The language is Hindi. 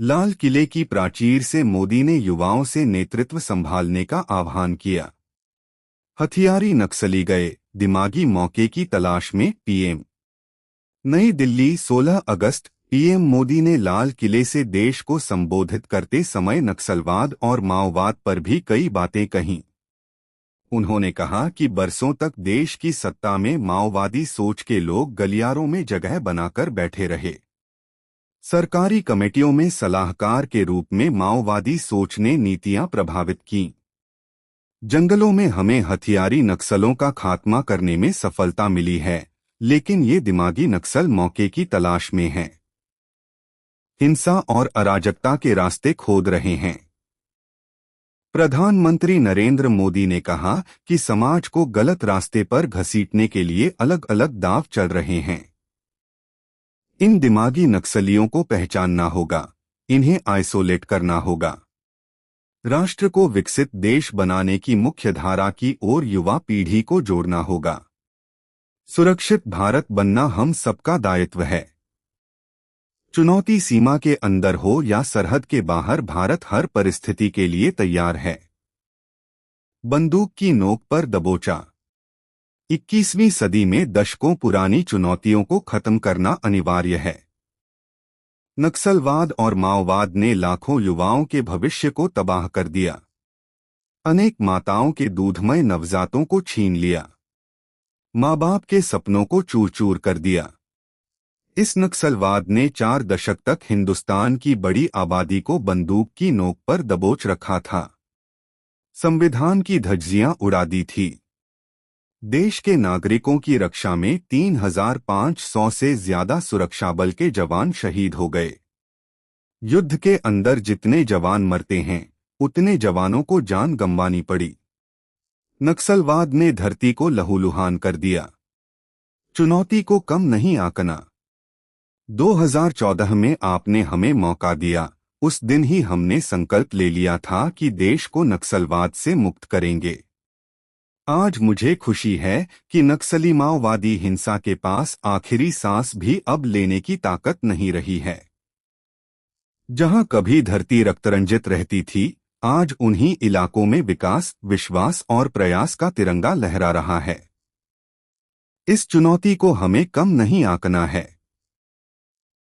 लाल किले की प्राचीर से मोदी ने युवाओं से नेतृत्व संभालने का आह्वान किया। हथियारी नक्सली गए, दिमागी मौके की तलाश में पीएम। नई दिल्ली 16 अगस्त। पीएम मोदी ने लाल किले से देश को संबोधित करते समय नक्सलवाद और माओवाद पर भी कई बातें कहीं। उन्होंने कहा कि बरसों तक देश की सत्ता में माओवादी सोच के लोग गलियारों में जगह बनाकर बैठे रहे। सरकारी कमेटियों में सलाहकार के रूप में माओवादी सोच ने नीतियां प्रभावित की। जंगलों में हमें हथियारी नक्सलों का खात्मा करने में सफलता मिली है, लेकिन ये दिमागी नक्सल मौके की तलाश में हैं। हिंसा और अराजकता के रास्ते खोद रहे हैं। प्रधानमंत्री नरेंद्र मोदी ने कहा कि समाज को गलत रास्ते पर घसीटने के लिए अलग अलग दांव चल रहे हैं। इन दिमागी नक्सलियों को पहचानना होगा, इन्हें आइसोलेट करना होगा। राष्ट्र को विकसित देश बनाने की मुख्य धारा की ओर युवा पीढ़ी को जोड़ना होगा। सुरक्षित भारत बनना हम सबका दायित्व है। चुनौती सीमा के अंदर हो या सरहद के बाहर, भारत हर परिस्थिति के लिए तैयार है। बंदूक की नोक पर दबोचा। 21वीं सदी में दशकों पुरानी चुनौतियों को खत्म करना अनिवार्य है। नक्सलवाद और माओवाद ने लाखों युवाओं के भविष्य को तबाह कर दिया। अनेक माताओं के दूधमय नवजातों को छीन लिया। माँ बाप के सपनों को चूर चूर कर दिया। इस नक्सलवाद ने 4 दशक तक हिंदुस्तान की बड़ी आबादी को बंदूक की नोक पर दबोच रखा था। संविधान की धज्जियां उड़ा दी थी। देश के नागरिकों की रक्षा में 3500 से ज्यादा सुरक्षा बल के जवान शहीद हो गए। युद्ध के अंदर जितने जवान मरते हैं, उतने जवानों को जान गंवानी पड़ी। नक्सलवाद ने धरती को लहूलुहान कर दिया। चुनौती को कम नहीं आंकना। 2014 में आपने हमें मौका दिया। उस दिन ही हमने संकल्प ले लिया था कि देश को नक्सलवाद से मुक्त करेंगे। आज मुझे खुशी है कि नक्सली माओवादी हिंसा के पास आखिरी सांस भी अब लेने की ताकत नहीं रही है। जहां कभी धरती रक्तरंजित रहती थी, आज उन्हीं इलाकों में विकास, विश्वास और प्रयास का तिरंगा लहरा रहा है। इस चुनौती को हमें कम नहीं आंकना है।